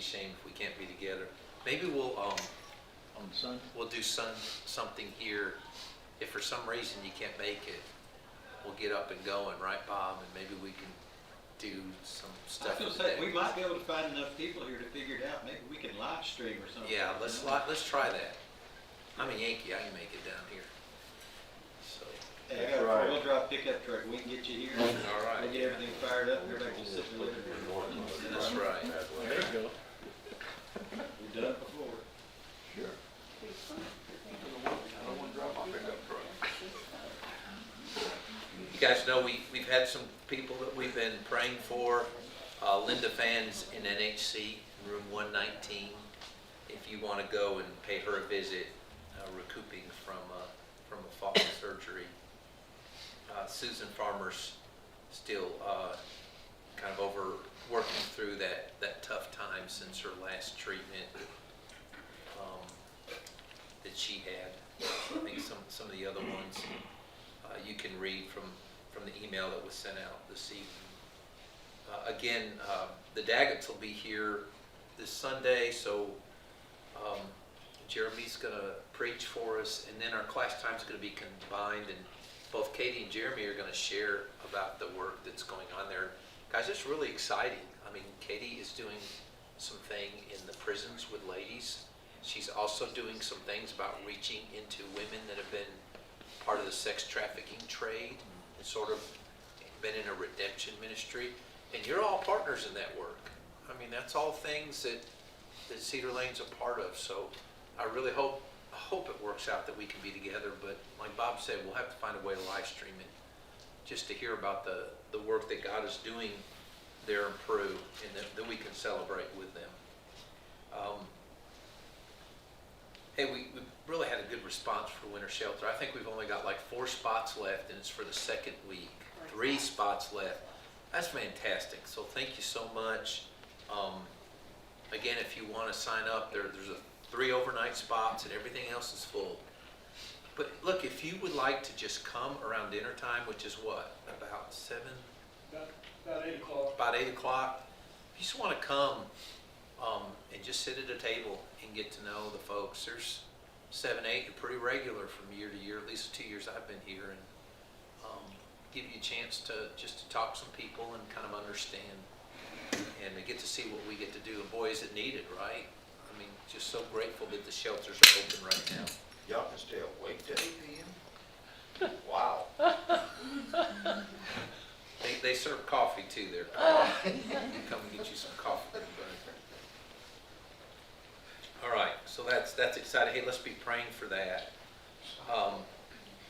shame if we can't be together. Maybe we'll On the sun? we'll do something here. If for some reason you can't make it, we'll get up and going, right, Bob? And maybe we can do some I was stuff. gonna with the say, we Daggers. might be able to find enough people here to figure it out. Maybe we can live stream or something. Yeah, let's try that. I'm a Yankee. I can make it down here. So, Hey, I got a Right. four-wheel drive pickup truck. We can get you here. all right. We'll get everything fired up. Everybody can sit in the living room. That's right. There you go. We've done it before. Sure. You guys know we've had some people that we've been praying for. Linda Fans in NHC, room 119. If you want to go and pay her a visit, recouping from a fall surgery. Susan Farmer's still kind of working through that tough time since her last treatment that she had. I think some of the other ones you can read from the email that was sent out this evening. Again, the Daggetts will be here this Sunday, so Jeremy's going to preach for us, and then our class time is going to be combined, and both Katie and Jeremy are going to share about the work that's going on there. Guys, it's really exciting. I mean, Katie is doing something in the prisons with ladies. She's also doing some things about reaching into women that have been part of the sex trafficking trade and sort of been in a redemption ministry. And you're all partners in that work. I mean, that's all things that Cedar Lane's a part of. So I really hope it works out that we can be together. But like Bob said, we'll have to find a way to live stream it just to hear about the work that God is doing there in Peru, and that we can celebrate with them. Hey, we really had a good response for Winter Shelter. I think we've only got like 4 spots left, and it's for the second week. 3 spots left. That's fantastic. So thank you so much. Again, if you want to sign up, there's 3 overnight spots, and everything else is full. But look, if you would like to just come around dinner time, which is what, about 7? About 8 o'clock. About 8 o'clock. If you just want to come and just sit at a table and get to know the folks. There's 7, 8, and pretty regular from year to year, at least the 2 years I've been here, and give you a chance to talk to some people and kind of understand, and to get to see what we get to do. And boy, is it needed, right? I mean, just so grateful that the shelters are open right now. Y'all can stay awake till 8 p.m.? Wow. They serve coffee too there. Come and get you some coffee. Buddy. All right, so that's exciting. Hey, let's be praying for that.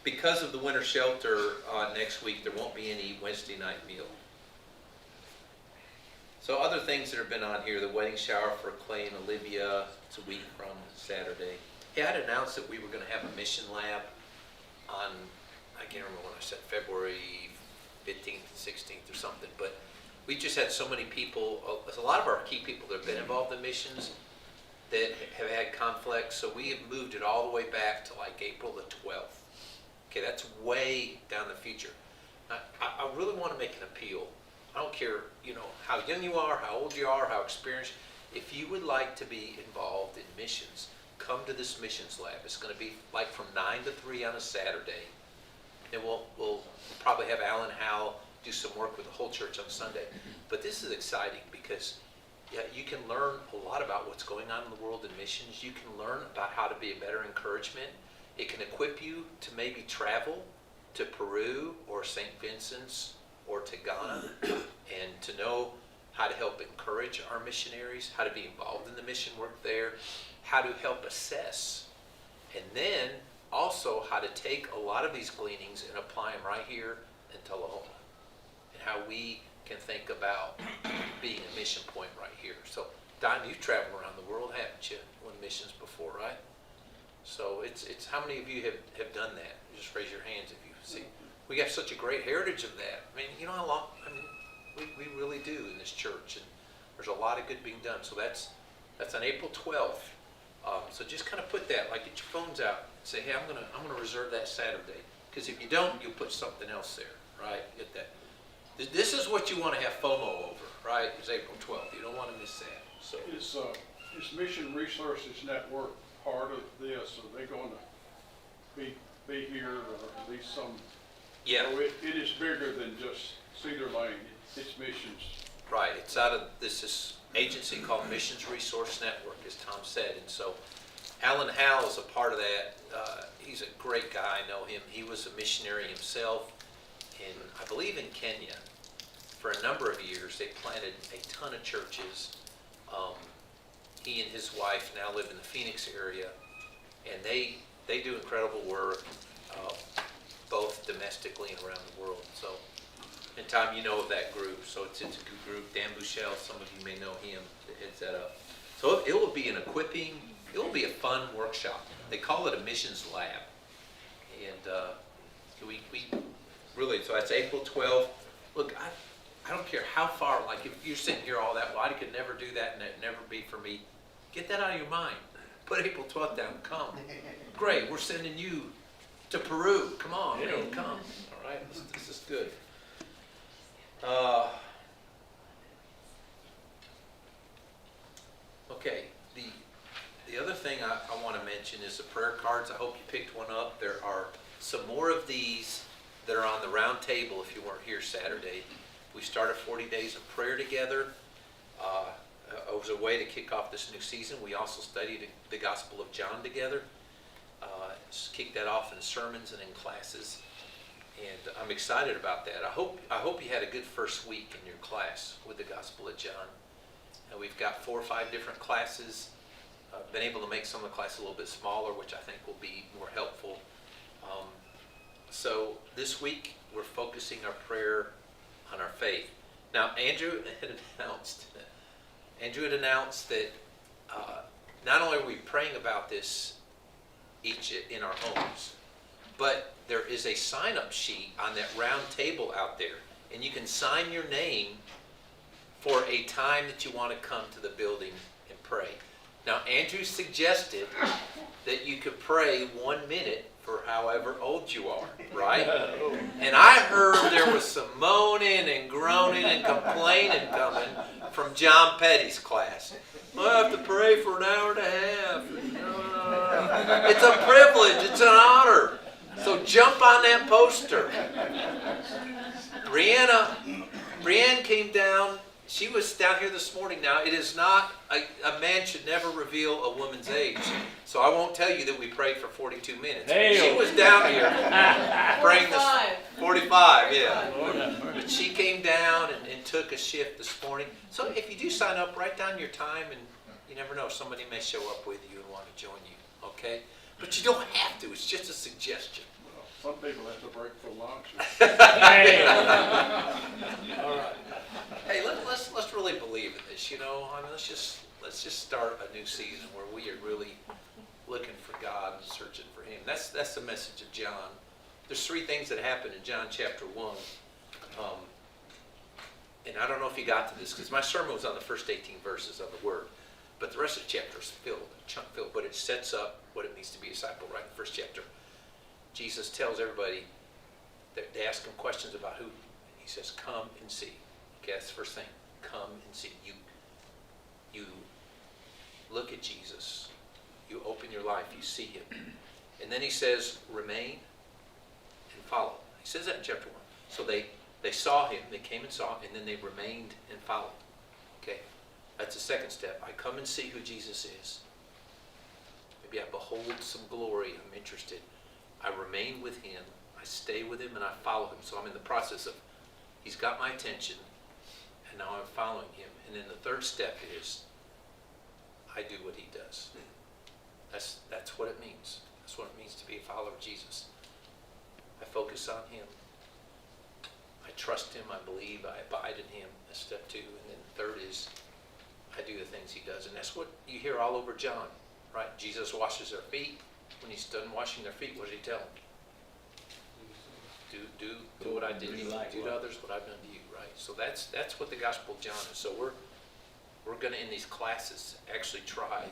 Because of the winter shelter next week, there won't be any Wednesday night meal. So other things that have been on here, the wedding shower for Clay and Olivia, it's a week from Saturday. Hey, I'd announced that we were going to have a mission lab on, I can't remember when I said, February 15th, 16th or something, but we just had so many people, a lot of our key people that have been involved in missions that have had conflicts, so we have moved it all the way back to like April the 12th. Okay, that's way down the future. I really want to make an appeal. I don't care, how young you are, how old you are, how experienced. If you would like to be involved in missions, come to this missions lab. It's going to be like from 9 to 3 on a Saturday. And we'll probably have Alan Howell do some work with the whole church on Sunday. But this is exciting because you can learn a lot about what's going on in the world in missions. You can learn about how to be a better encouragement. It can equip you to maybe travel to Peru or St. Vincent's or to Ghana and to know how to help encourage our missionaries, how to be involved in the mission work there, how to help assess, and then also how to take a lot of these gleanings and apply them right here in Tullahoma, and how we can think about being a mission point right here. So, Don, you've traveled around the world, haven't you, on missions before, right? So it's how many of you have done that? Just raise your hands if you see. We have such a great heritage of that. I mean, you know how long, we really do in this church, and there's a lot of good being done. So that's on April 12th. So just kind of put that, like get your phones out and say, hey, I'm gonna reserve that Saturday. Because if you don't, you'll put something else there, right? Get that. This is what you want to have FOMO over. right? It's April 12th. You don't want to miss that. So, Is Mission Resources Network part of this? Are they going to be here, or at least some? yeah, So it is bigger than just Cedar Lane. It's missions. right. It's out of this agency called Missions Resource Network, as Tom said. And so Alan Howell is a part of that. He's a great guy. I know him. He was a missionary himself in, I believe, in Kenya. For a number of years, they planted a ton of churches. He and his wife now live in the Phoenix area, and they do incredible work, both domestically and around the world. So, and Tom, you know of that group. So it's a good group. Dan Bouchel, some of you may know him, that heads that up. So it will be an equipping, it will be a fun workshop. They call it a missions lab. And we really, so that's April 12th. Look, I don't care how far, like if you're sitting here all that, well, I could never do that and it'd never be for me. Get that out of your mind. Put April 12th down, come. Great, we're sending you to Peru. Come on, man, come. All right, this is good. Okay, the other thing I want to mention is the prayer cards. I hope you picked one up. There are some more of these that are on the round table if you weren't here Saturday. We started 40 days of prayer together. It was a way to kick off this new season. We also studied the Gospel of John together. Just kicked that off in sermons and in classes. And I'm excited about that. I hope you had a good first week in your class with the Gospel of John. And we've got 4 or 5 different classes. Been able to make some of the classes a little bit smaller, which I think will be more helpful. So this week we're focusing our prayer on our faith. Now Andrew had announced that not only are we praying about this each in our homes, but there is a sign-up sheet on that round table out there, and you can sign your name for a time that you want to come to the building and pray. Now, Andrew suggested that you could pray 1 minute for however old you are, right? And I heard there was some moaning and groaning and complaining coming from John Petty's class. I have to pray for an hour and a half. It's a privilege. It's an honor. So jump on that poster. Brianne came down. She was down here this morning. Now, it is not, a man should never reveal a woman's age. So I won't tell you that we prayed for 42 minutes. Hey. She was down here praying this 45, yeah. But she came down and took a shift this morning. So if you do sign up, write down your time, and you never know, somebody may show up with you and want to join you, okay? But you don't have to. It's just a suggestion. Well, some people have to break for lunch. Hey. All right. Hey, let's really believe in this. I mean, let's just start a new season where we are really looking for God and searching for Him. That's the message of John. There's 3 things that happen in John chapter 1. And I don't know if you got to this because my sermon was on the first 18 verses of the Word, but the rest of the chapter is chunk filled. But it sets up what it means to be a disciple right in the first chapter. Jesus tells everybody that they ask him questions about who. He says, "Come and see." Okay, that's the first thing. Come and see. You look at Jesus. You open your life. You see Him. And then He says, remain and follow. He says that in chapter 1. So they saw Him. They came and saw Him. And then they remained and followed. Okay, that's the second step. I come and see who Jesus is. Maybe I behold some glory. I'm interested. I remain with Him. I stay with Him and I follow Him. So I'm in the process of, He's got my attention. And now I'm following Him. And then the third step is, I do what He does. That's what it means. That's what it means to be a follower of Jesus. I focus on Him. I trust Him. I believe. I abide in Him. That's step 2. And then third is, I do the things He does. And that's what you hear all over John, right? Jesus washes their feet. When He's done washing their feet, what does He tell them? Do what I did to you. Do to others what I've done to you, right? So that's what the Gospel of John is. So we're going to, in these classes, actually try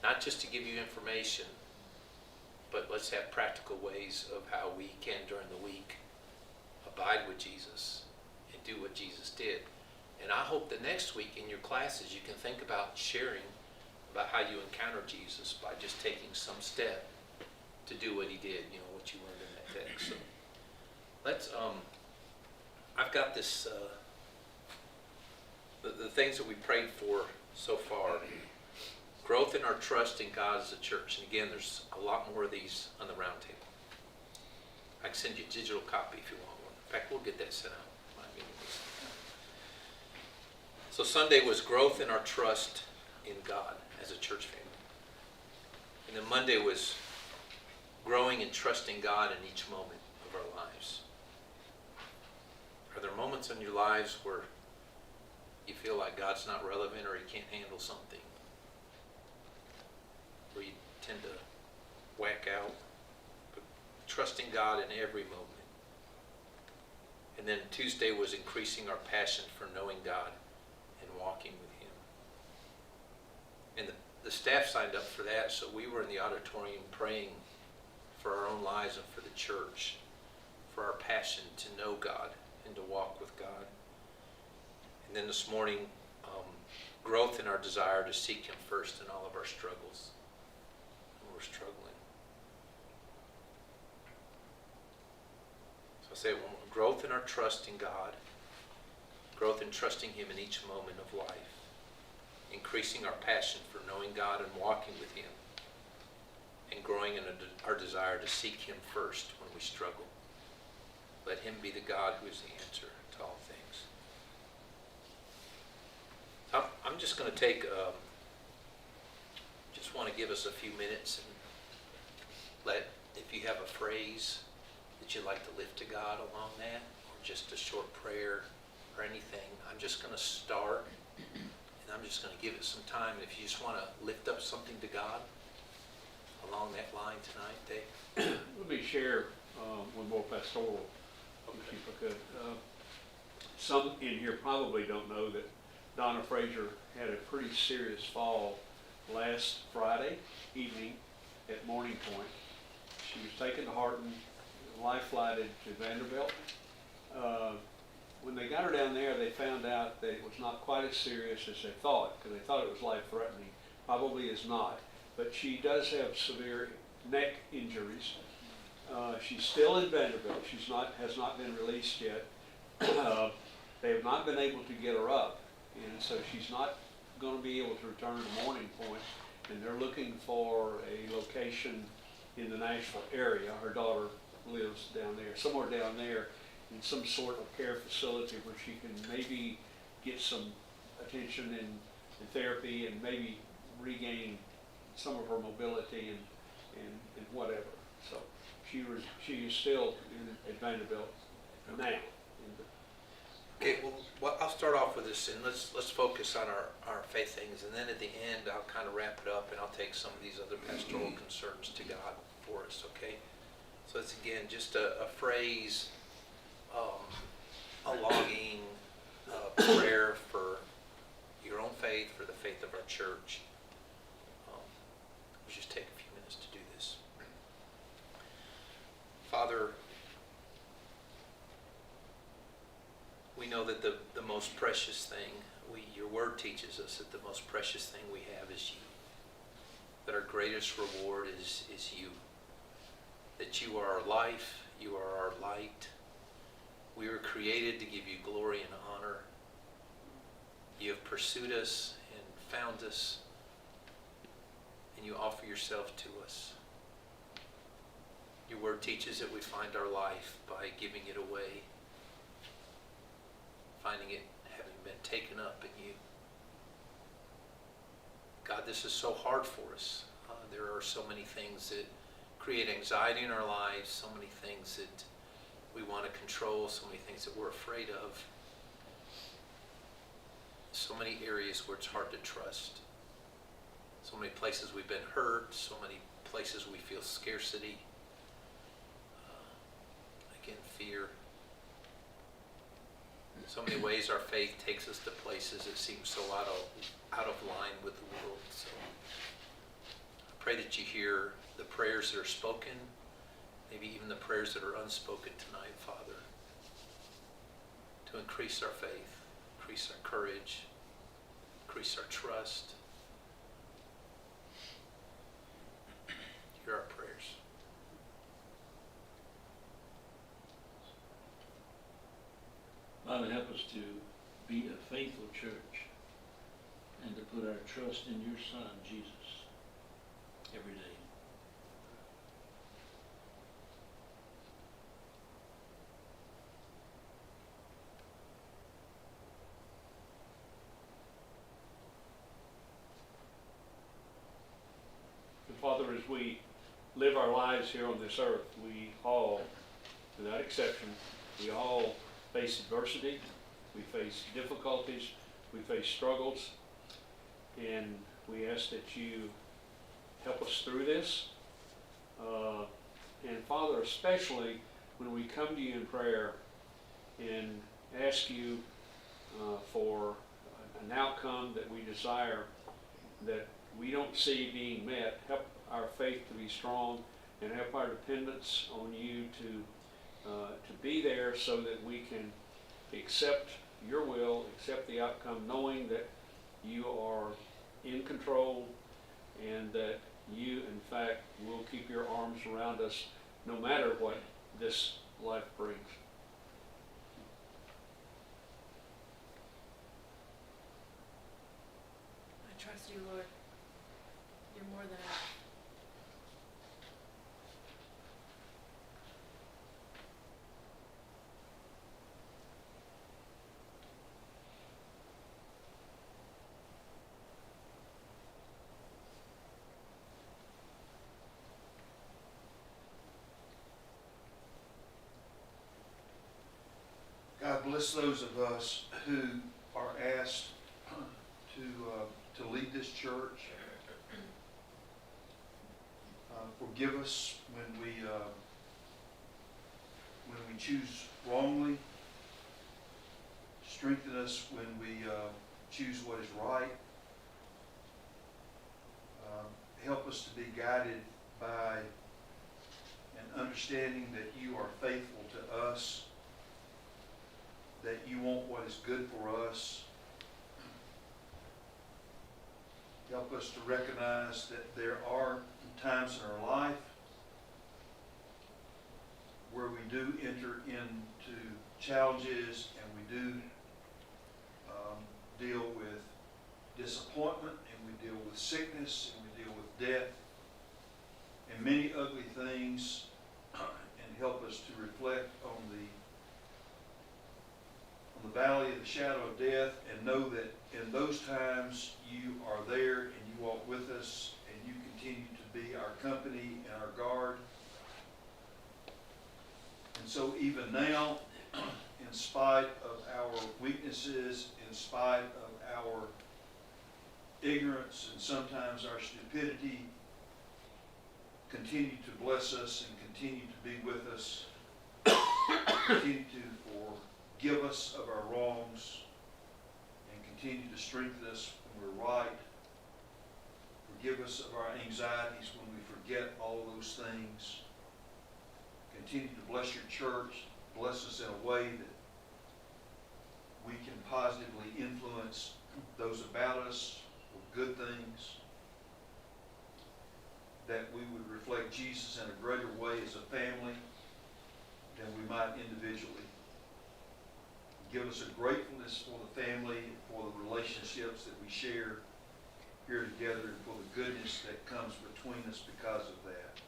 not just to give you information, but let's have practical ways of how we can, during the week, abide with Jesus and do what Jesus did. And I hope that next week in your classes, you can think about sharing about how you encountered Jesus by just taking some step to do what he did, what you learned in that text. So let's, I've got this, the things that we prayed for so far. Growth in our trust in God as a church. And again, there's a lot more of these on the round table. I can send you a digital copy if you want one. In fact, we'll get that sent out. So Sunday was growth in our trust in God as a church family. And then Monday was growing and trusting God in each moment of our lives. Are there moments in your lives where you feel like God's not relevant or he can't handle something? Where you tend to whack out? But trusting God in every moment. And then Tuesday was increasing our passion for knowing God and walking with him. And the staff signed up for that, so we were in the auditorium praying for our own lives and for the church, for our passion to know God and to walk with God. And then this morning, growth in our desire to seek him first in all of our struggles. And we're struggling. So I say it one more. Growth in our trust in God. Growth in trusting him in each moment of life. Increasing our passion for knowing God and walking with him. And growing in our desire to seek him first when we struggle. Let him be the God who is the answer to all things. I'm just going to take, just want to give us a few minutes and if you have a phrase that you'd like to lift to God along that, or just a short prayer or anything, I'm just going to start and I'm just going to give it some time. If you just want to lift up something to God along that line tonight, Dave. Let me share one more pastoral, if I could. Some in here probably don't know that Donna Frazier had a pretty serious fall last Friday evening at Morning Point. She was taken to Harton, life flighted to Vanderbilt. When they got her down there, they found out that it was not quite as serious as they thought, because they thought it was life-threatening. Probably is not. But she does have severe neck injuries. She's still in Vanderbilt. Has not been released yet. They have not been able to get her up, and so she's not going to be able to return to Morning Point. And they're looking for a location in the Nashville area. Her daughter lives down there, somewhere down there, in some sort of care facility where she can maybe get some attention and therapy and maybe regain some of her mobility and whatever. So she is still at Vanderbilt now. Okay, well, I'll start off with this, and let's focus on our faith things, and then at the end, I'll kind of wrap it up, and I'll take some of these other pastoral concerns to God for us, okay? So it's, again, just a phrase, a longing, a prayer for your own faith, for the faith of our church. We'll just take a few minutes to do this. Father, we know that the most precious thing, your word teaches us that the most precious thing we have is you. That our greatest reward is you. That you are our life, you are our light. We were created to give you glory and honor. You have pursued us and found us, and you offer yourself to us. Your word teaches that we find our life by giving it away, finding it having been taken up in you. God, this is so hard for us. There are so many things that create anxiety in our lives, so many things that we want to control, so many things that we're afraid of, so many areas where it's hard to trust, so many places we've been hurt, so many places we feel scarcity, again, fear. So many ways our faith takes us to places that seem so out of line with the world. So I pray that you hear the prayers that are spoken, maybe even the prayers that are unspoken tonight, Father, to increase our faith, increase our courage, increase our trust. Hear our prayers. Father, help us to be a faithful church and to put our trust in your Son, Jesus, every day. And Father, as we live our lives here on this earth, we all, without exception, we all face adversity, we face difficulties, we face struggles, and we ask that you help us through this. And Father, especially when we come to you in prayer and ask you for an outcome that we desire, that we don't see being met, help our faith to be strong and help our dependence on you to be there so that we can accept your will, accept the outcome, knowing that you are in control and that you, in fact, will keep your arms around us no matter what this life brings. I trust you, Lord. You're more than enough. God bless those of us who are asked to lead this church. Forgive us when we choose wrongly. Strengthen us when we choose what is right. Help us to be guided by an understanding that you are faithful to us, that you want what is good for us. Help us to recognize that there are times in our life where we do enter into challenges and we do deal with disappointment, and we deal with sickness, and we deal with death and many ugly things, and help us to reflect on the valley of the shadow of death and know that in those times you are there and you walk with us and you continue to be our company and our guard. And so even now, in spite of our weaknesses, in spite of our ignorance and sometimes our stupidity, continue to bless us and continue to be with us, continue to forgive us of our wrongs, and continue to strengthen us when we're right. Forgive us of our anxieties when we forget all of those things. Continue to bless your church. Bless us in a way that we can positively influence those about us with good things, that we would reflect Jesus in a greater way as a family than we might individually. Give us a gratefulness for the family, for the relationships that we share here together, and for the goodness that comes between us because of that.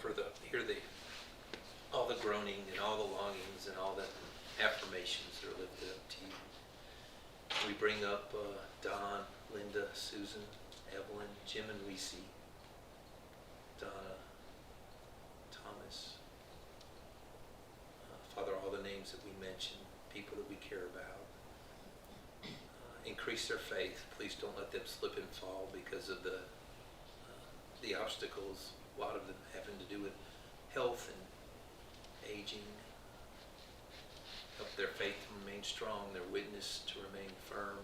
Father, hear all the groaning and all the longings and all the affirmations that are lifted up to you. We bring up Don, Linda, Susan, Evelyn, Jim and Reese, Donna, Thomas. Father, all the names that we mentioned, people that we care about. increase their faith. Please don't let them slip and fall because of the obstacles, a lot of them having to do with health and aging. Help their faith to remain strong, their witness to remain firm.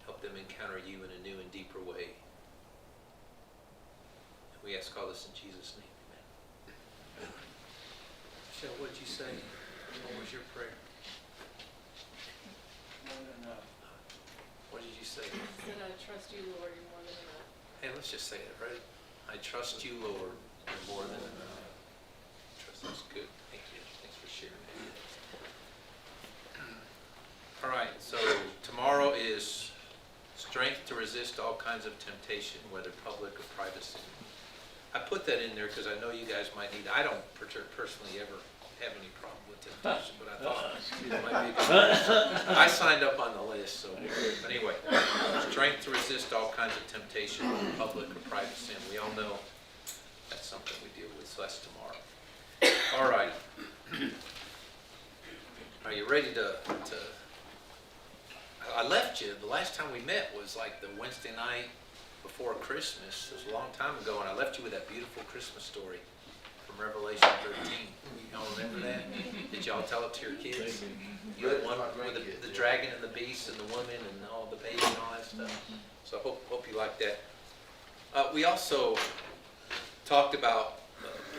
Help them encounter you in a new and deeper way. And we ask all this in Jesus' name. Amen. Michelle, what did you say? What was your prayer? What did you say? I said, I trust you, Lord, you're more than enough. Hey, let's just say it, right? I trust you, Lord, you're more than enough. Trust is good. Thank you. Thanks for sharing that. All right, so tomorrow is strength to resist all kinds of temptation, whether public or private sin. I put that in there because I know you guys might need, I don't personally ever have any problem with temptation, but I thought it might be good. I signed up on the list, so, but anyway, strength to resist all kinds of temptation, whether public or private sin. We all know that's something we deal with, so that's tomorrow. All right. Are you ready to I left you, the last time we met was like the Wednesday night before Christmas. It was a long time ago, and I left you with that beautiful Christmas story from Revelation 13. Y'all remember that? Did y'all tell it to your kids? You had one with the dragon and the beast and the woman and all the baby and all that stuff. So I hope you like that. We also talked about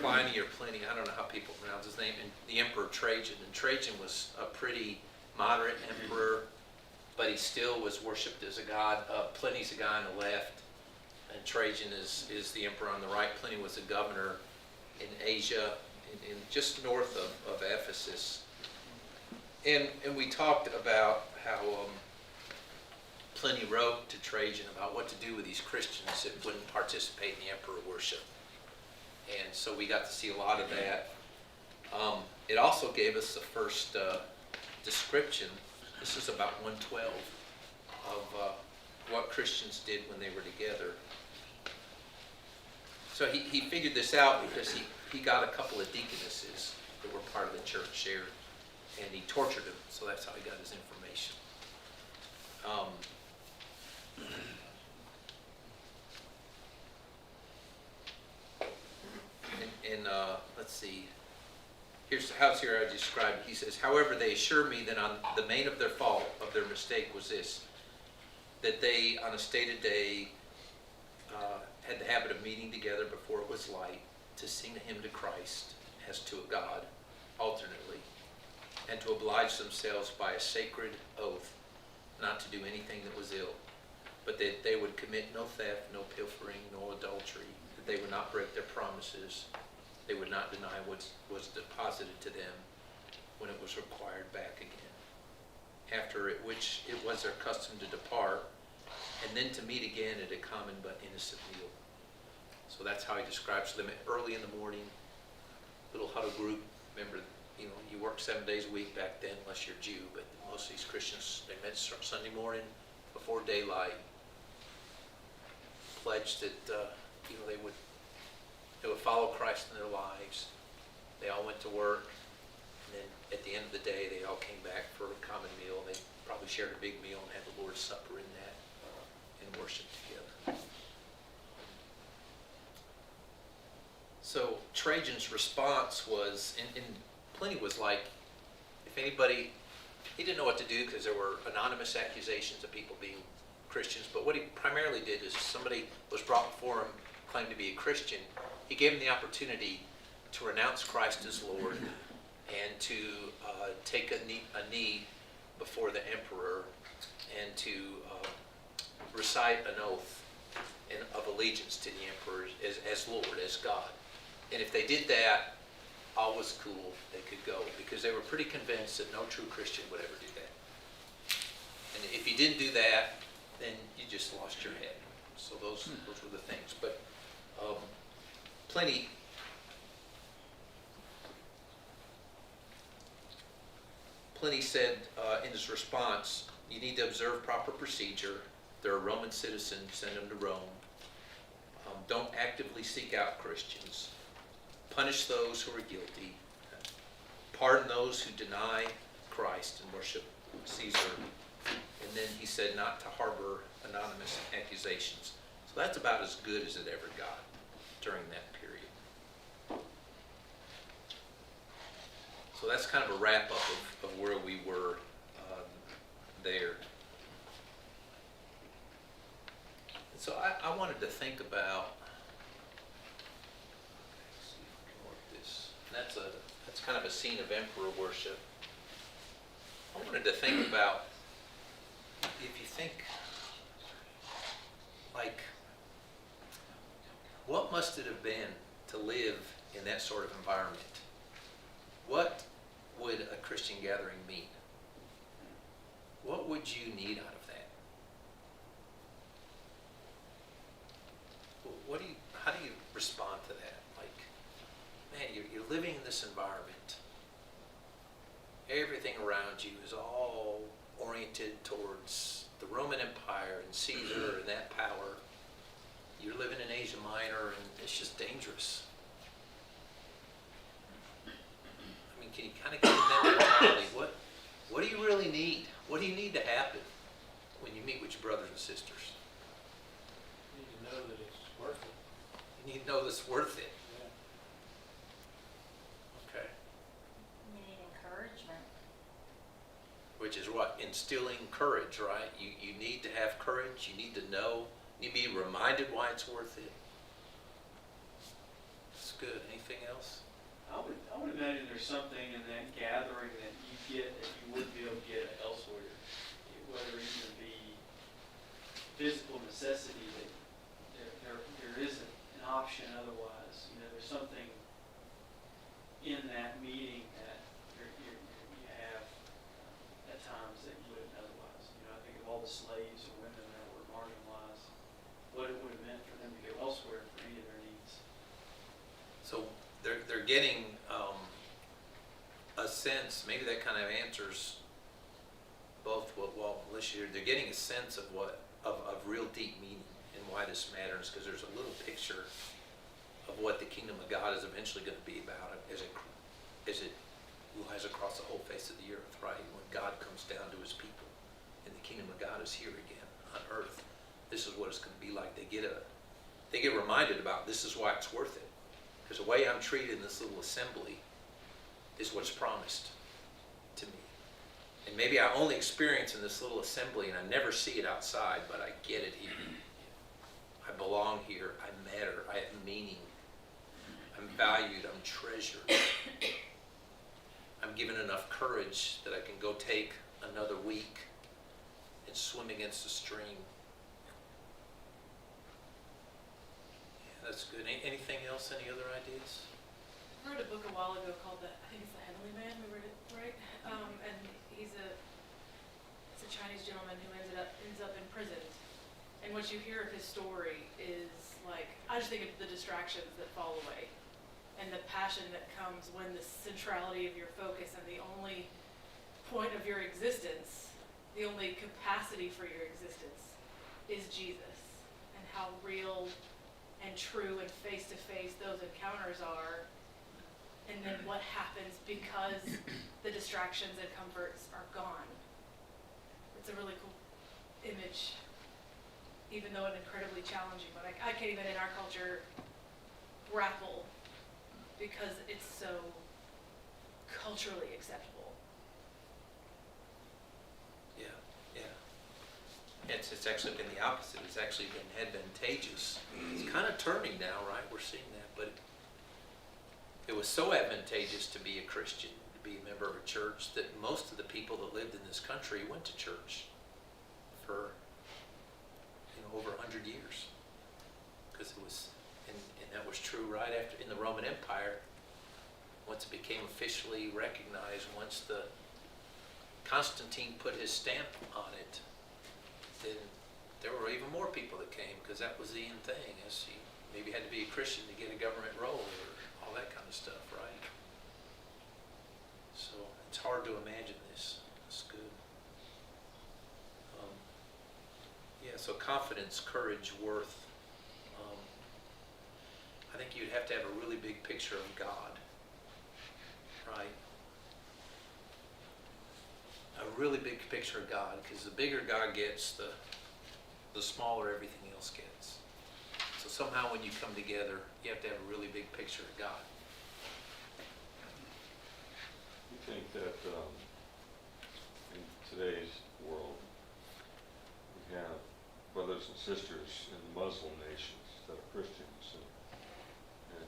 Pliny or Pliny, I don't know how people pronounce his name, and the Emperor Trajan. And Trajan was a pretty moderate emperor, but he still was worshipped as a god. Pliny's a guy on the left, and Trajan is the emperor on the right. Pliny was a governor in Asia, in just north of Ephesus. And we talked about how Pliny wrote to Trajan about what to do with these Christians that wouldn't participate in the emperor worship. And so we got to see a lot of that. It also gave us the first description. This is about 112 of what Christians did when they were together. So he figured this out because he got a couple of deaconesses that were part of the church there, and he tortured them, so that's how he got his information. Let's see. Here's how's here I describe it. He says, however, they assure me that on the main of their fault, of their mistake was this, that they, on a stated day, had the habit of meeting together before it was light to sing a hymn to Christ as to a God, alternately, and to oblige themselves by a sacred oath not to do anything that was ill, but that they would commit no theft, no pilfering, no adultery, that they would not break their promises, they would not deny what was deposited to them when it was required back again. After which it was their custom to depart, and then to meet again at a common but innocent meal. So that's how he describes them early in the morning, little huddle group. Remember, you worked 7 days a week back then, unless you're Jew, but most of these Christians, they met Sunday morning before daylight, pledged that they would follow Christ in their lives. They all went to work, and then at the end of the day, they all came back for a common meal. They probably shared a big meal and had the Lord's Supper in that and worshiped together. So Trajan's response was, and Pliny was like, if anybody, he didn't know what to do because there were anonymous accusations of people being Christians, but what he primarily did is somebody was brought before him, claimed to be a Christian. He gave him the opportunity to renounce Christ as Lord and to take a knee before the emperor and to recite an oath of allegiance to the emperor as Lord, as God. And if they did that, all was cool, they could go, because they were pretty convinced that no true Christian would ever do that. And if you didn't do that, then you just lost your head. So those were the things. But Pliny said in his response, you need to observe proper procedure. They're a Roman citizen, send them to Rome. Don't actively seek out Christians. Punish those who are guilty. Pardon those who deny Christ and worship Caesar. And And then he said not to harbor anonymous accusations. So that's about as good as it ever got during that period. So that's kind of a wrap up of where we were there. And so I wanted to think about, let's see if I can work this. And that's kind of a scene of emperor worship. I wanted to think about, if you think, like, what must it have been to live in that sort of environment? What would a Christian gathering mean? What would you need out of that? How do you respond to that? Like, man, you're living in this environment. Everything around you is all oriented towards the Roman Empire and Caesar and that power. You're living in Asia Minor and it's just dangerous. I mean, can you kind of get in that mentality? What do you really need? What do you need to happen when you meet with your brothers and sisters? You need to know that it's worth it. You need to know that's worth it. Yeah. Okay. You need encouragement. Which is what? Instilling courage, right? You need to have courage. You need to know. You need to be reminded why it's worth it. That's good. Anything else? I would imagine there's something in that gathering that you get that you wouldn't be able to get elsewhere. Whether it even be physical necessity that there isn't an option otherwise. You know, there's something in that meeting that you have at times that you wouldn't otherwise. You know, I think of all the slaves or women that were marginalized, what it would have meant for them to go elsewhere for any of their needs. So they're getting a sense, maybe that kind of answers both what Walt and Alicia, they're getting a sense of real deep meaning and why this matters, because there's a little picture of what the kingdom of God is eventually going to be about as it lies across the whole face of the earth, right? When God comes down to his people and the kingdom of God is here again on earth, this is what it's going to be like. They get reminded about this is why it's worth it. Because the way I'm treated in this little assembly is what's promised to me. And maybe I only experience in this little assembly and I never see it outside, but I get it here. I belong here. I matter. I have meaning. I'm valued. I'm treasured. I'm given enough courage that I can go take another week and swim against the stream. Yeah, that's good. Anything else? Any other ideas? I read a book a while ago called I think it's The Heavenly Man. We read it, right? And it's a Chinese gentleman who ends up imprisoned. And what you hear of his story is like, I just think of the distractions that fall away and the passion that comes when the centrality of your focus and the only point of your existence, the only capacity for your existence is Jesus, and how real and true and face-to-face those encounters are, and then what happens because the distractions and comforts are gone. It's a really cool image, even though it's incredibly challenging, but I can't even in our culture grapple because it's so culturally acceptable. Yeah, yeah. It's actually been the opposite. It's actually been advantageous. It's kind of turning now, right? We're seeing that, but it was so advantageous to be a Christian, to be a member of a church, that most of the people that lived in this country went to church for over 100 years, because it was, and that was true right after in the Roman Empire. Once it became officially recognized, once the Constantine put his stamp on it, then there were even more people that came, because that was the in thing. As you maybe had to be a Christian to get a government role or all that kind of stuff, right? So it's hard to imagine this. That's good. Yeah, so confidence, courage, worth. I think you'd have to have a really big picture of God, right? A really big picture of God, because the bigger God gets, the smaller everything else gets. So somehow when you come together, you have to have a really big picture of God. You think that in today's world, we have brothers and sisters in Muslim nations that are Christians, and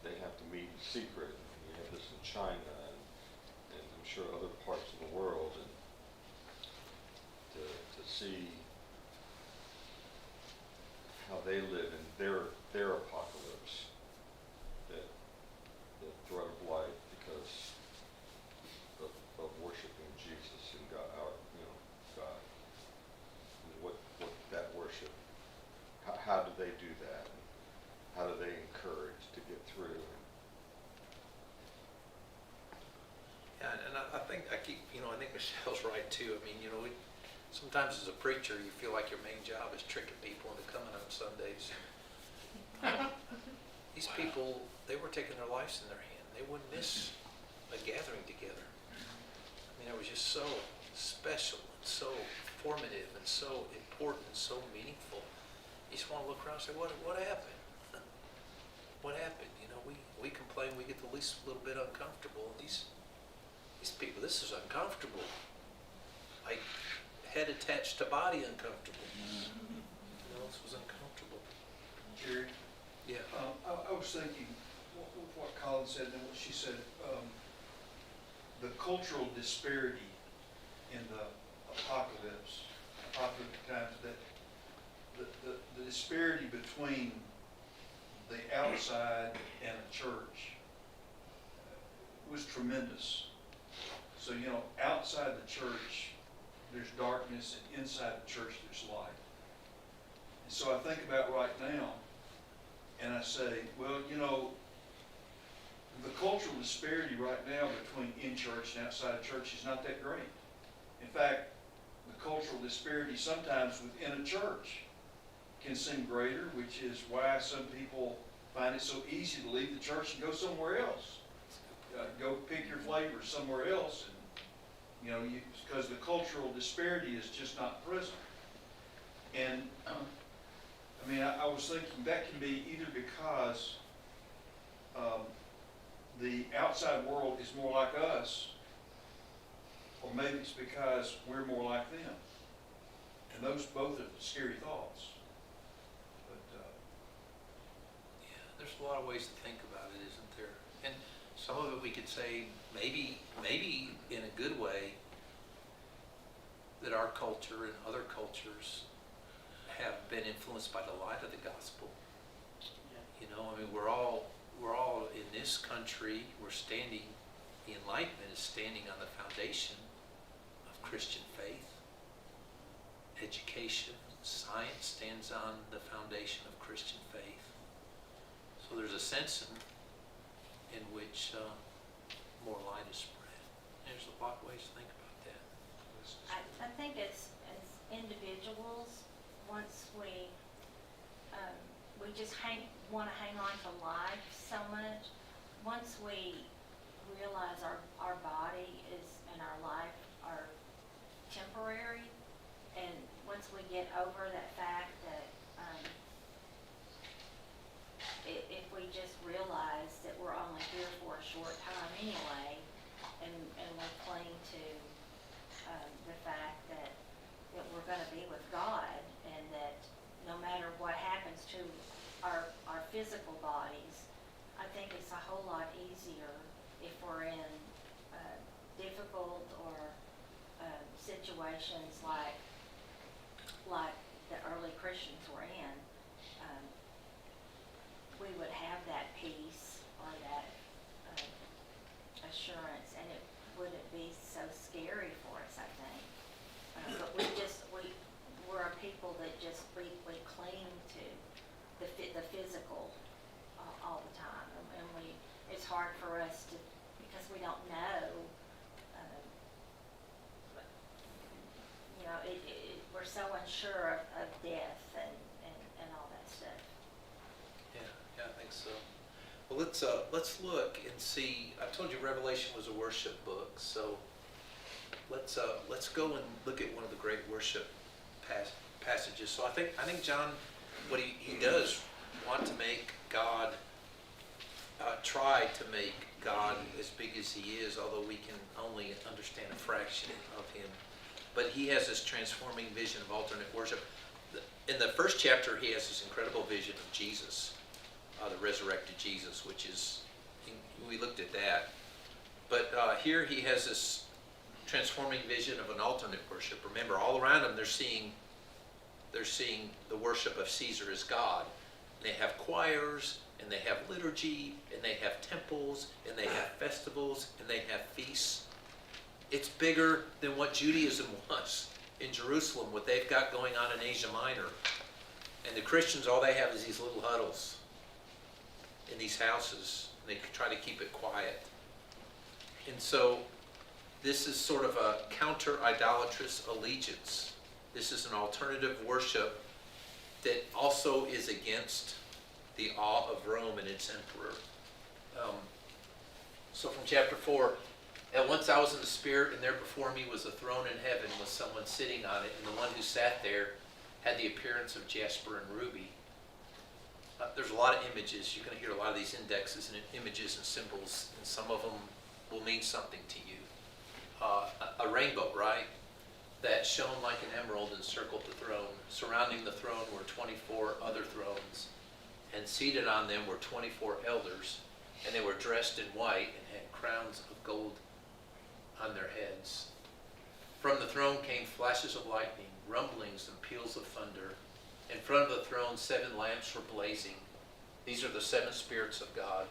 they have to meet in secret. And you have this in China, and I'm sure other parts of the world, and to see how they live in their apocalypse, that the threat of life because of worshiping Jesus and God, God. And what that worship, how do they do that? How do they encourage to get through? Yeah, and I think I think Michelle's right too. I mean, sometimes as a preacher, you feel like your main job is tricking people into coming on Sundays. These people, they were taking their lives in their hand. They wouldn't miss a gathering together. I mean, it was just so special, and so formative, and so important, and so meaningful. You just want to look around and say, what happened? What happened? We complain, we get the least little bit uncomfortable. These people, this is uncomfortable. Like head attached to body uncomfortable. This was uncomfortable. Jerry? Yeah. I was thinking, what Colin said and what she said, the cultural disparity in the apocalyptic times, that the disparity between the outside and a church was tremendous. So, outside the church, there's darkness, and inside the church, there's light. And so I think about right now, and I say, well, the cultural disparity right now between in church and outside church is not that great. In fact, the cultural disparity sometimes within a church can seem greater, which is why some people find it so easy to leave the church and go somewhere else. Go pick your flavor somewhere else, and because the cultural disparity is just not present. And I was thinking that can be either because the outside world is more like us, or maybe it's because we're more like them. And those both are scary thoughts. But Yeah, there's a lot of ways to think about it, isn't there? And some of it we could say, maybe in a good way, that our culture and other cultures have been influenced by the light of the gospel. We're all in this country, the Enlightenment is standing on the foundation of Christian faith. Education, science stands on the foundation of Christian faith. So there's a sense in which more light is spread. There's a lot of ways to think about that. I think as individuals, once we just want to hang on to life so much, once we realize our body and our life are temporary, and once we get over that fact that if we just realize that we're only here for a short time anyway, and we cling to the fact that we're going to be with God, and that no matter what happens to our physical bodies, I think it's a whole lot easier if we're in difficult or situations like the early Christians were in. We would have that peace or that assurance, and it wouldn't be so scary for us, I think. But we're a people that we cling to the physical all the time, and it's hard for us to, because we don't know. We're so unsure of death and all that stuff. Yeah, I think so. Well, let's look and see. I told you Revelation was a worship book, so let's go and look at one of the great worship passages. So I think John, what he does want to make God, try to make God as big as he is, although we can only understand a fraction of him. But he has this transforming vision of alternate worship. In the first chapter, he has this incredible vision of Jesus, the resurrected Jesus, which is, we looked at that. But here he has this transforming vision of an alternate worship. Remember, all around him they're seeing the worship of Caesar as God. They have choirs, and they have liturgy, and they have temples, and they have festivals, and they have feasts. It's bigger than what Judaism was in Jerusalem, what they've got going on in Asia Minor. And the Christians, all they have is these little huddles in these houses, and they try to keep it quiet. And so this is sort of a counter-idolatrous allegiance. This is an alternative worship that also is against the awe of Rome and its emperor. So from chapter 4, at once I was in the Spirit, and there before me was a throne in heaven with someone sitting on it, and the one who sat there had the appearance of jasper and ruby. There's a lot of images. You're going to hear a lot of these indexes and images and symbols, and some of them will mean something to you. A rainbow, right? That shone like an emerald encircled the throne. Surrounding the throne were 24 other thrones, and seated on them were 24 elders, and they were dressed in white and had crowns of gold on their heads. From the throne came flashes of lightning, rumblings and peals of thunder. In front of the throne 7 lamps were blazing. These are the 7 spirits of God.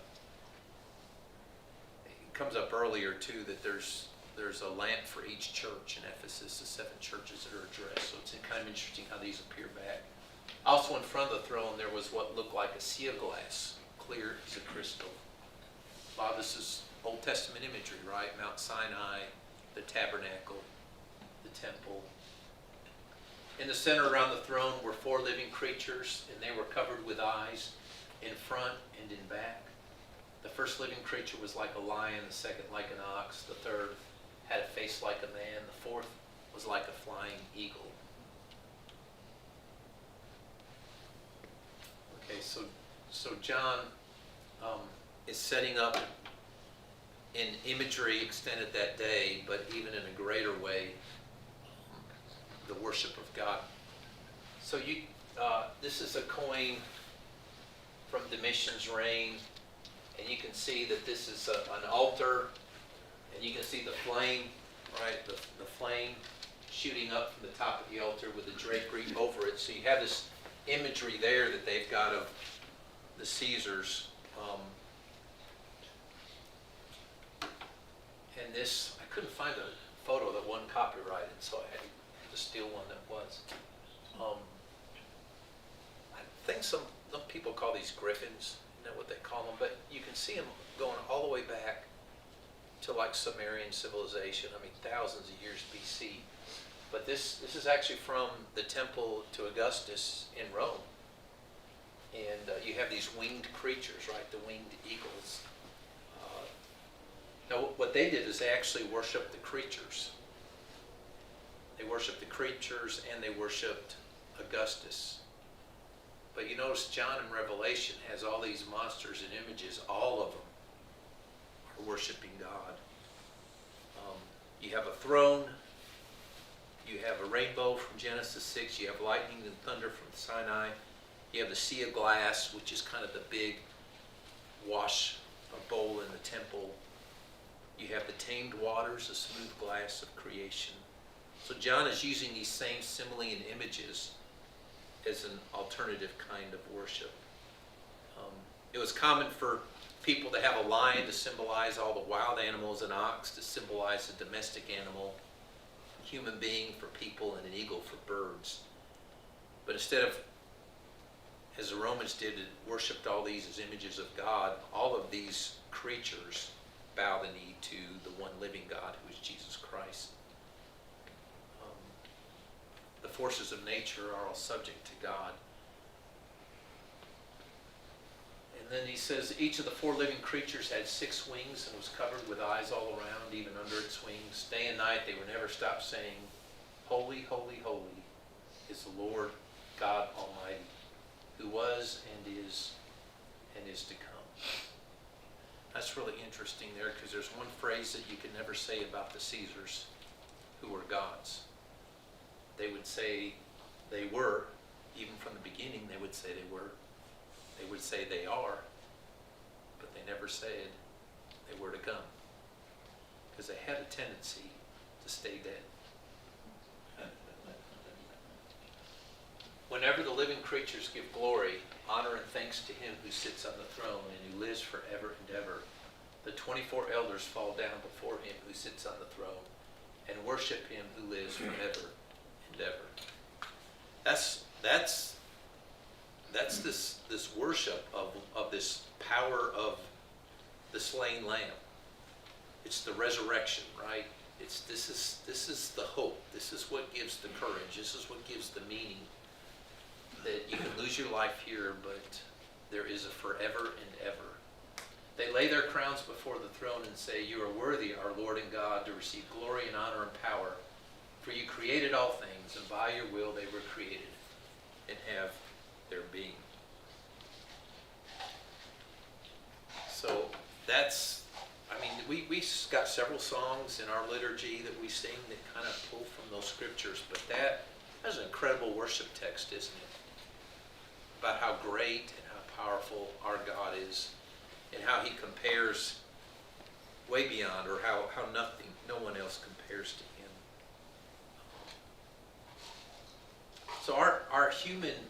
It comes up earlier too that there's a lamp for each church in Ephesus, the 7 churches that are addressed. So it's kind of interesting how these appear back. Also in front of the throne there was what looked like a sea of glass, clear as a crystal. Bob, this is Old Testament imagery, right? Mount Sinai, the tabernacle, the temple. In the center around the throne were 4 living creatures, and they were covered with eyes in front and in back. The first living creature was like a lion, the second like an ox, the third had a face like a man, the fourth was like a flying eagle. Okay, so John is setting up in imagery extended that day, but even in a greater way, the worship of God. So this is a coin from Domitian's reign, and you can see that this is an altar, and you can see the flame, right? The flame shooting up from the top of the altar with the drapery over it. So you have this imagery there that they've got of the Caesars. And this, I couldn't find a photo that wasn't copyrighted, so I had to steal one that was. I think some people call these griffins, isn't that what they call them? But you can see them going all the way back to like Sumerian civilization, I mean thousands of years BC. But this is actually from the temple to Augustus in Rome. And you have these winged creatures, right, the winged eagles. Now what they did is they actually worshiped the creatures. They worshiped the creatures and they worshiped Augustus. But you notice John in Revelation has all these monsters and images. All of them are worshiping God. You have a throne. You have a rainbow from Genesis 6. You have lightning and thunder from Sinai. You have the sea of glass, which is kind of the big wash bowl in the temple. You have the tamed waters, the smooth glass of creation. So John is using these same simile and images as an alternative kind of worship. It was common for people to have a lion to symbolize all the wild animals, an ox to symbolize the domestic animal, a human being for people, and an eagle for birds. But instead of, as the Romans did, worshipped all these as images of God, all of these creatures bow the knee to the one living God, who is Jesus Christ. The forces of nature are all subject to God. And then he says, each of the 4 living creatures had 6 wings and was covered with eyes all around, even under its wings. Day and night they would never stop saying, Holy, holy, holy is the Lord God Almighty, who was and is to come. That's really interesting there, because there's one phrase that you can never say about the Caesars, who were gods. They would say they were, even from the beginning they would say they were. They would say they are, but they never said they were to come, because they had a tendency to stay dead. Whenever the living creatures give glory, honor, and thanks to him who sits on the throne and who lives forever and ever, the 24 elders fall down before him who sits on the throne and worship him who lives forever and ever. That's this worship of this power of the slain lamb. It's the resurrection, right? This is the hope. This is what gives the courage. This is what gives the meaning. That you can lose your life here, but there is a forever and ever. They lay their crowns before the throne and say, You are worthy, our Lord and God, to receive glory and honor and power. For you created all things, and by your will they were created and have their being. So that's, we got several songs in our liturgy that we sing that kind of pull from those scriptures, but that's an incredible worship text, isn't it? About how great and how powerful our God is, and how he compares way beyond, or how no one else compares to him. So our human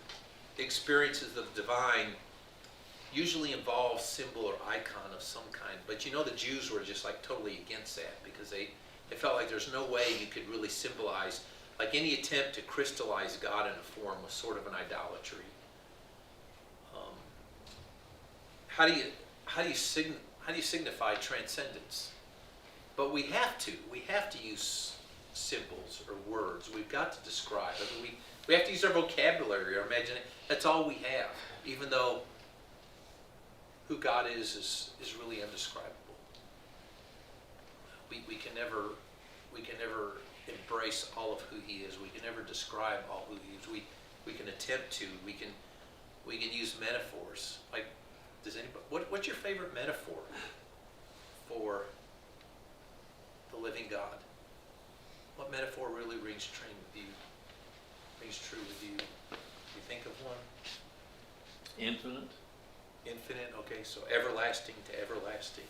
experiences of divine usually involve symbol or icon of some kind, but the Jews were just like totally against that, because they felt like there's no way you could really symbolize, like any attempt to crystallize God in a form was sort of an idolatry. How do you signify transcendence? But we have to use symbols or words. We've got to describe. We have to use our vocabulary, our imagination. That's all we have, even though who God is really indescribable. We can never embrace all of who he is. We can never describe all who he is. We can attempt to. We can use metaphors. Like, does anybody? What's your favorite metaphor for the living God? What metaphor really rings true with you? You think of one? Infinite. Infinite. Okay, so everlasting to everlasting.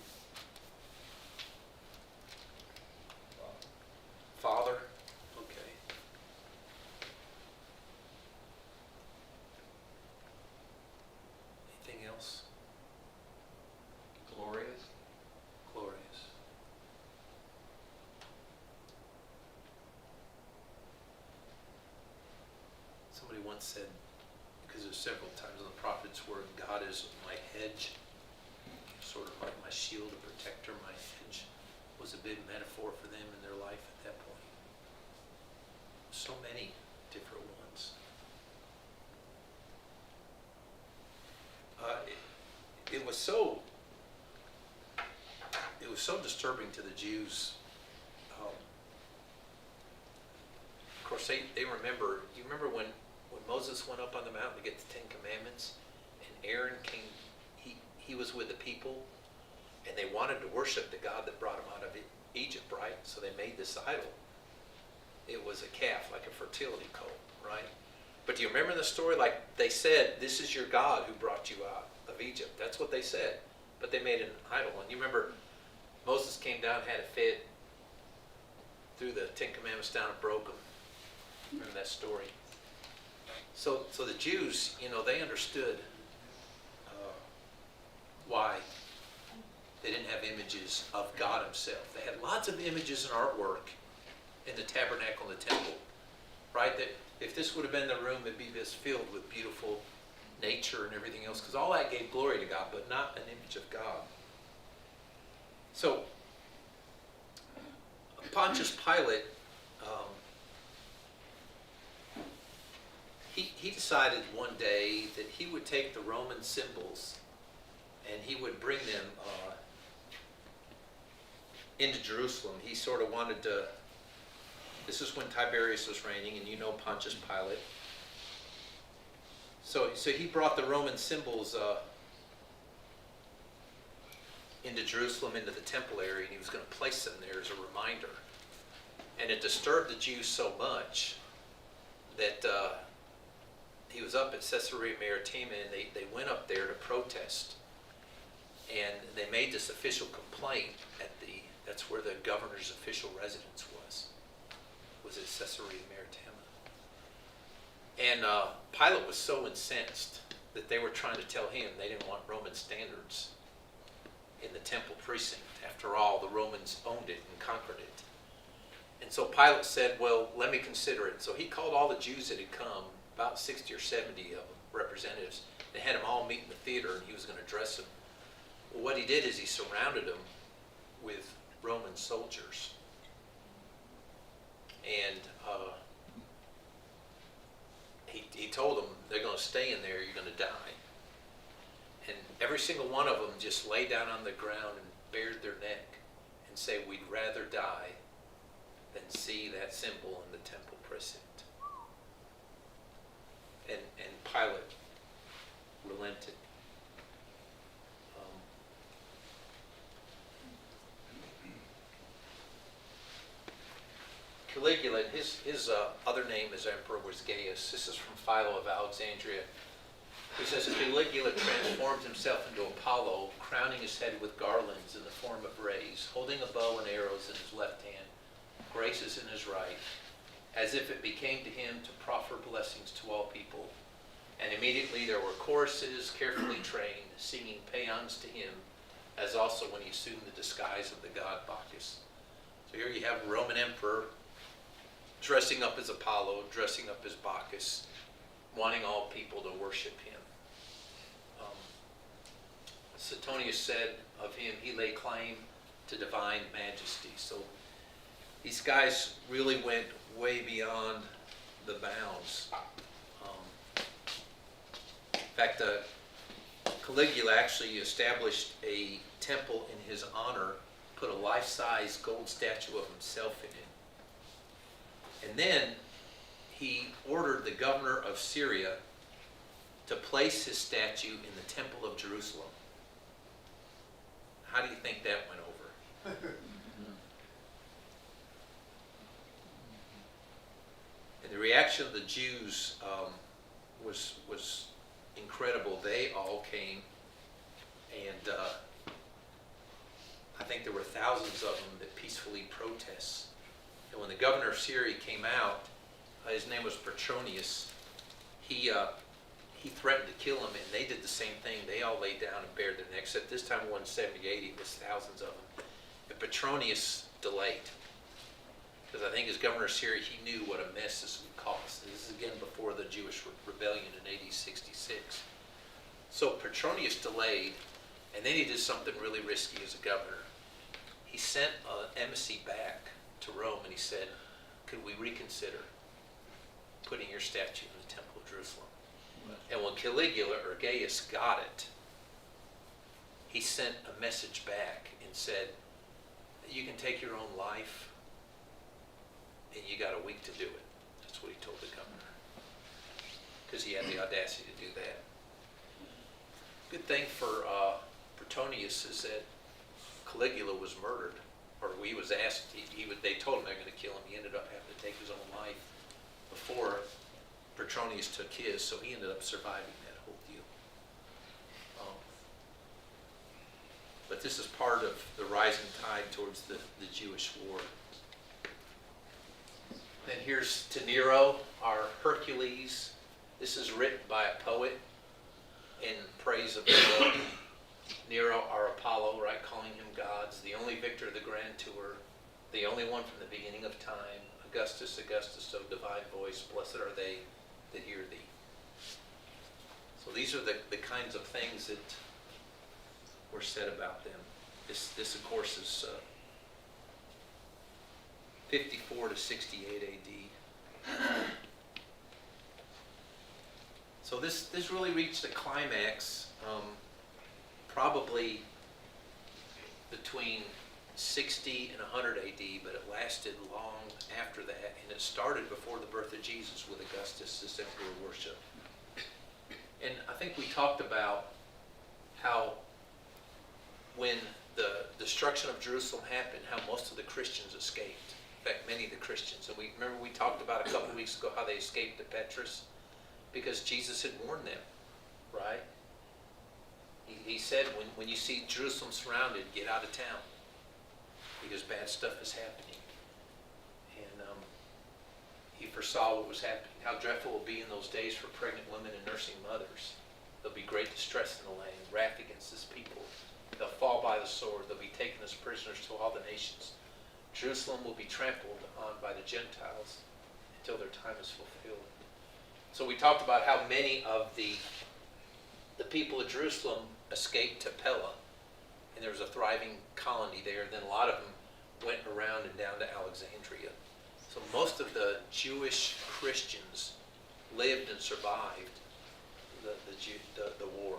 Father. Okay. Anything else? Glorious. Glorious. Somebody once said, because there's several times in the prophets where God is my hedge, sort of like my shield, a protector. My hedge was a big metaphor for them in their life at that point. So many different ones. It was so disturbing to the Jews. Of course, they remember. You remember when Moses went up on the mountain to get the 10 Commandments, and Aaron came. He was with the people, and they wanted to worship the God that brought them out of Egypt, right? So they made this idol. It was a calf, like a fertility cult, right? But do you remember the story? Like, they said, this is your God who brought you out of Egypt. That's what they said. But they made an idol. And you remember Moses came down, had a fit, threw the 10 Commandments down and broke them. Remember that story? So the Jews, they understood why they didn't have images of God himself. They had lots of images and artwork in the tabernacle and the temple, right? That if this would have been the room, it'd be just filled with beautiful nature and everything else, because all that gave glory to God, but not an image of God. So Pontius Pilate, he decided one day that he would take the Roman symbols and he would bring them into Jerusalem. He sort of wanted to, this is when Tiberius was reigning, and you know Pontius Pilate. So he brought the Roman symbols into Jerusalem, into the temple area, and he was going to place them there as a reminder. And it disturbed the Jews so much that he was up at Caesarea Maritima, and they went up there to protest. And they made this official complaint at that's where the governor's official residence was at Caesarea Maritima. And Pilate was so incensed that they were trying to tell him they didn't want Roman standards in the temple precinct. After all, the Romans owned it and conquered it. And so Pilate said, well, let me consider it. So he called all the Jews that had come, about 60 or 70 of them, representatives. They had them all meet in the theater, and he was going to address them. Well, what he did is he surrounded them with Roman soldiers. And he told them, they're going to stay in there, you're going to die. And every single one of them just lay down on the ground and bared their neck and say, we'd rather die than see that symbol in the temple precinct. And Pilate relented. Caligula, his other name as emperor was Gaius. This is from Philo of Alexandria. He says, Caligula transformed himself into Apollo, crowning his head with garlands in the form of rays, holding a bow and arrows in his left hand, graces in his right, as if it became to him to proffer blessings to all people. And immediately there were choruses, carefully trained, singing paeans to him, as also when he assumed the disguise of the god Bacchus. So here you have a Roman emperor dressing up as Apollo, dressing up as Bacchus, wanting all people to worship him. Suetonius said of him, he laid claim to divine majesty. So these guys really went way beyond the bounds. In fact, Caligula actually established a temple in his honor, put a life-size gold statue of himself in it. And then he ordered the governor of Syria to place his statue in the Temple of Jerusalem. How do you think that went over? And the reaction of the Jews was incredible. They all came, and I think there were thousands of them that peacefully protest. And when the governor of Syria came out, his name was Petronius, he threatened to kill him, and they did the same thing. They all laid down and bared their necks. At this time, it wasn't 70, 80, it was thousands of them. But Petronius delayed, because I think as governor of Syria, he knew what a mess this would cause. This is again before the Jewish rebellion in AD 66. So Petronius delayed, and then he did something really risky as a governor. He sent an embassy back to Rome, and he said, could we reconsider putting your statue in the Temple of Jerusalem? And when Caligula or Gaius got it, he sent a message back and said, you can take your own life, and you got a week to do it. That's what he told the governor, because he had the audacity to do that. Good thing for Petronius is that Caligula was murdered, or he was asked, they told him they were going to kill him. He ended up having to take his own life before Petronius took his, so he ended up surviving that whole deal. But this is part of the rising tide towards the Jewish war. Then here's to Nero, our Hercules. This is written by a poet in praise of Nero, our Apollo, right, calling him gods, the only victor of the grand tour, the only one from the beginning of time, Augustus, Augustus, O divine voice, blessed are they that hear thee. So these are the kinds of things that were said about them. This of course is 54 to 68 AD. So this really reached a climax probably between 60 and 100 AD, but it lasted long after that, and it started before the birth of Jesus with Augustus as emperor worship. And I think we talked about how when the destruction of Jerusalem happened, how most of the Christians escaped. In fact, many of the Christians. And we talked about a couple of weeks ago how they escaped to Petrus because Jesus had warned them, right? He said, when you see Jerusalem surrounded, get out of town because bad stuff is happening. And he foresaw what was happening, how dreadful it will be in those days for pregnant women and nursing mothers. There'll be great distress in the land, wrath against this people. They'll fall by the sword. They'll be taken as prisoners to all the nations. Jerusalem will be trampled on by the Gentiles until their time is fulfilled. So we talked about how many of the people of Jerusalem escaped to Pella, and there was a thriving colony there. Then a lot of them went around and down to Alexandria. So most of the Jewish Christians lived and survived the war.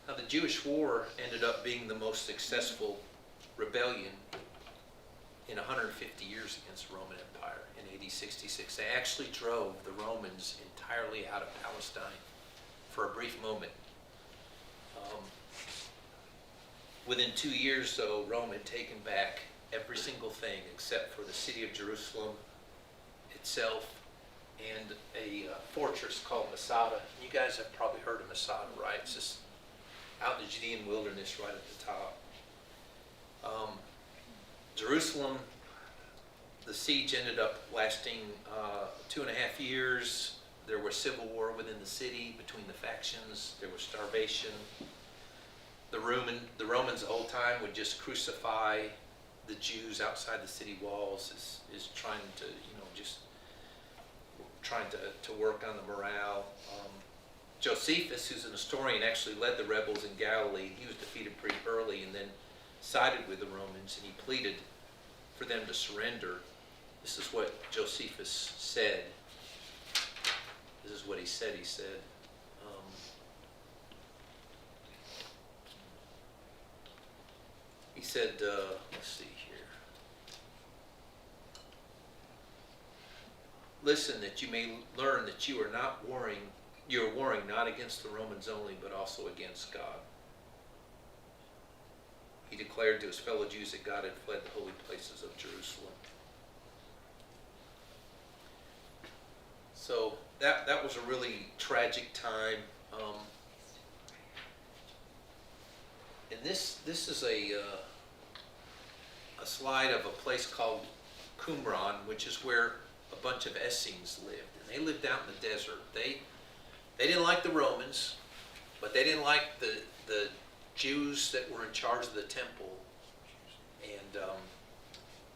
Now, the Jewish War ended up being the most successful rebellion in 150 years against the Roman Empire in AD 66. They actually drove the Romans entirely out of Palestine for a brief moment. Within 2 years, though, Rome had taken back every single thing except for the city of Jerusalem itself and a fortress called Masada. You guys have probably heard of Masada, right? It's just out in the Judean wilderness right at the top. Jerusalem, the siege ended up lasting 2.5 years. There was civil war within the city between the factions. There was starvation. The Romans the whole time would just crucify the Jews outside the city walls is trying to, just trying to work on the morale. Josephus, who's an historian, actually led the rebels in Galilee. He was defeated pretty early and then sided with the Romans, and he pleaded for them to surrender. This is what Josephus said. This is what he said. He said, let's see here. Listen, that you may learn that you are warring not against the Romans only, but also against God. He declared to his fellow Jews that God had fled the holy places of Jerusalem. So that was a really tragic time. And this is a slide of a place called Qumran, which is where a bunch of Essenes lived. And they lived out in the desert. They didn't like the Romans, but they didn't like the Jews that were in charge of the temple. And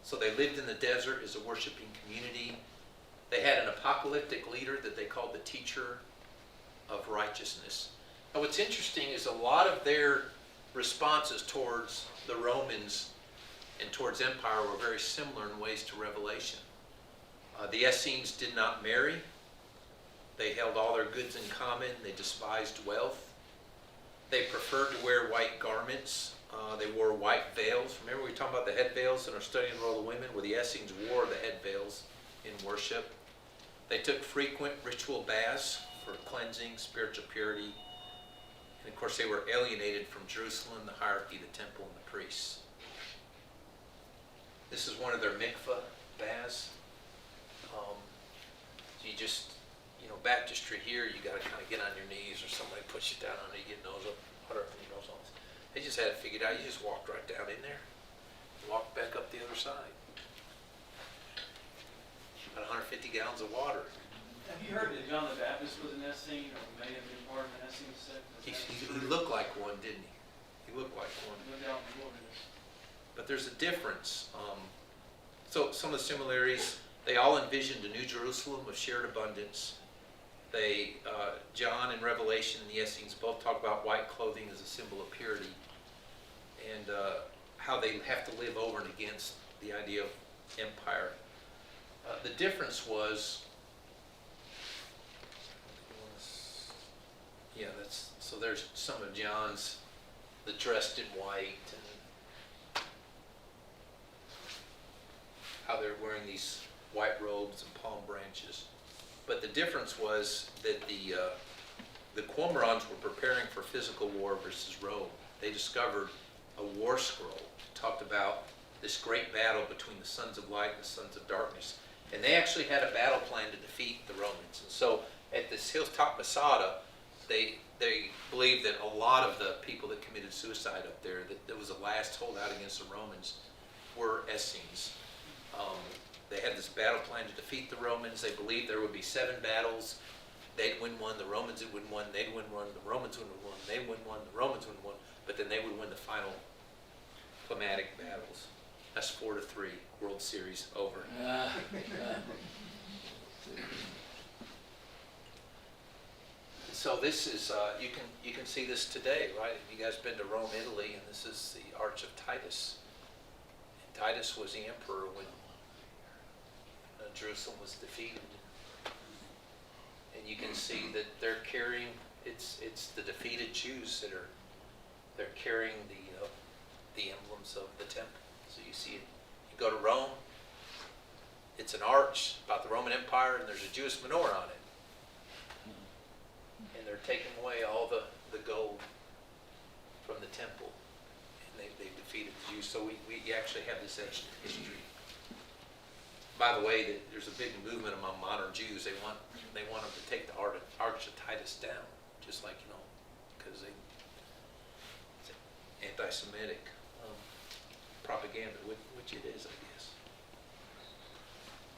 so they lived in the desert as a worshiping community. They had an apocalyptic leader that they called the Teacher of Righteousness. Now what's interesting is a lot of their responses towards the Romans and towards empire were very similar in ways to Revelation. The Essenes did not marry. They held all their goods in common. They despised wealth. They preferred to wear white garments. They wore white veils. Remember we were talking about the head veils in our study of the role of women, where the Essenes wore the head veils in worship. They took frequent ritual baths for cleansing, spiritual purity. And of course they were alienated from Jerusalem, the hierarchy, the temple, and the priests. This is one of their mikvah baths. You just, baptistry here, you got to kind of get on your knees or somebody puts you down on it, you get nose up, water up in your nose on. They just had it figured out. You just walked right down in there, walked back up the other side. About 150 gallons of water. Have you heard that John the Baptist was an Essene, or may have been part of an Essene sect? He looked like one, didn't he? He looked like one. Lived out in the wilderness. But there's a difference. So some of the similarities, they all envisioned a new Jerusalem of shared abundance. John in Revelation and the Essenes both talk about white clothing as a symbol of purity, and how they have to live over and against the idea of empire. The difference was, let's Yeah, so there's some of John's, the dressed in white and how they're wearing these white robes and palm branches. But the difference was that the Qumrans were preparing for physical war versus Rome. They discovered a war scroll, talked about this great battle between the sons of light and the sons of darkness. And they actually had a battle plan to defeat the Romans. And so at this hilltop Masada, they believed that a lot of the people that committed suicide up there, that there was a last holdout against the Romans, were Essenes. They had this battle plan to defeat the Romans. They believed there would be 7 battles. They'd win one, the Romans would win one, they'd win one, the Romans would win one, they'd win one, the Romans would win one, but then they would win the final climatic battles. That's 4-3, World Series over. So this is, you can see this today, right? You guys been to Rome, Italy, and this is the Arch of Titus. And Titus was the emperor when Jerusalem was defeated. And you can see that they're carrying, it's the defeated Jews that they're carrying the emblems of the temple. So you see it, you go to Rome, it's an arch about the Roman Empire, and there's a Jewish menorah on it. And they're taking away all the gold from the temple, and they defeated the Jews. So we actually have this etched history. By the way, there's a big movement among modern Jews. They want them to take the Arch of Titus down, just like, because it's anti-Semitic propaganda, which it is, I guess.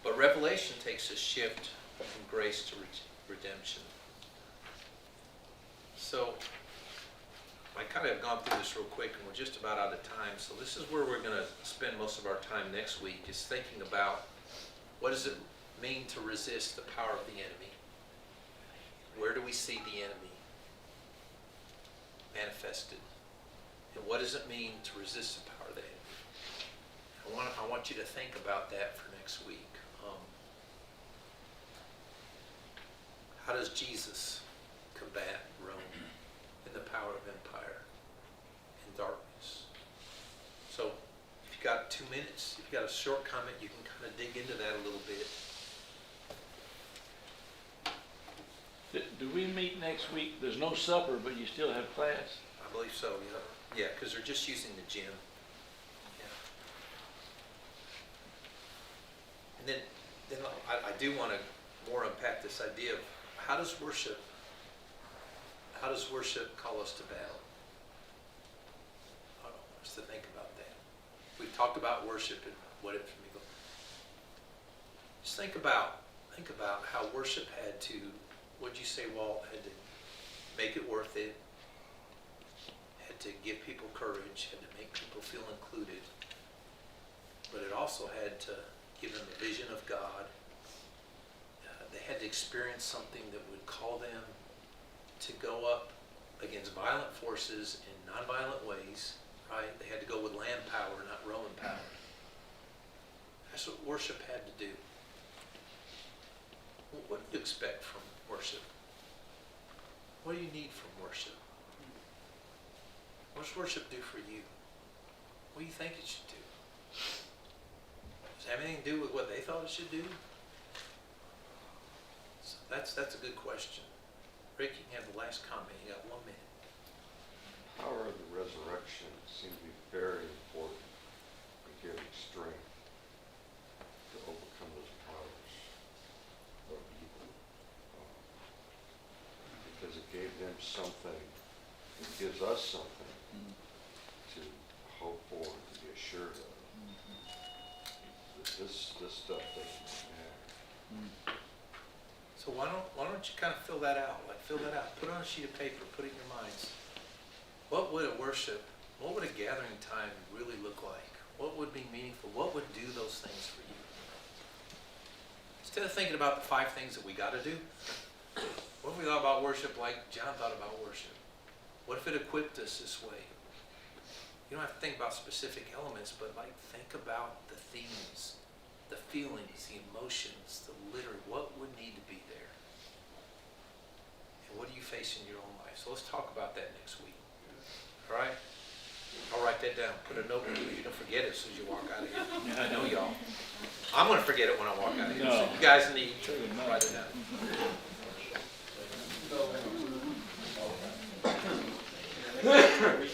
But Revelation takes a shift from grace to redemption. So I kind of have gone through this real quick, and we're just about out of time. So this is where we're going to spend most of our time next week, is thinking about what does it mean to resist the power of the enemy? Where do we see the enemy manifested? And what does it mean to resist the power of the enemy? I want you to think about that for next week. How does Jesus combat Rome and the power of empire and darkness? So if you've got 2 minutes, if you've got a short comment, you can kind of dig into that a little bit. Do we meet next week? There's no supper, but you still have class? I believe so, yeah. Yeah, because they're just using the gym. Yeah. And then I do want to more unpack this idea of how does worship call us to battle? I want us to think about that. We've talked about worship and what it can be. Just think about how worship had to, what'd you say, Walt, had to make it worth it, had to give people courage, had to make people feel included, but it also had to give them a vision of God. They had to experience something that would call them to go up against violent forces in nonviolent ways, right? They had to go with land power, not Roman power. That's what worship had to do. What do you expect from worship? What do you need from worship? What does worship do for you? What do you think it should do? Does it have anything to do with what they thought it should do? So that's a good question. Rick, you can have the last comment. You got 1 minute. Power of the resurrection seems to be very important in giving strength to overcome those powers of evil. Because it gave them something, it gives us something to hope for, to be assured of. This stuff doesn't matter. So why don't you kind of fill that out? Like fill that out. Put it on a sheet of paper. Put it in your minds. What would a gathering time really look like? What would be meaningful? What would do those things for you? Instead of thinking about the 5 things that we got to do, what if we thought about worship like John thought about worship? What if it equipped us this way? You don't have to think about specific elements, but like think about the themes, the feelings, the emotions, the liturgy. What would need to be there? And what what do you face in your own life? So let's talk about that next week. All right? I'll write that down. Put a note in it. You don't forget it as soon as you walk out of here. I know y'all. I'm gonna forget it when I walk out of here. So No. you guys need to write it down. We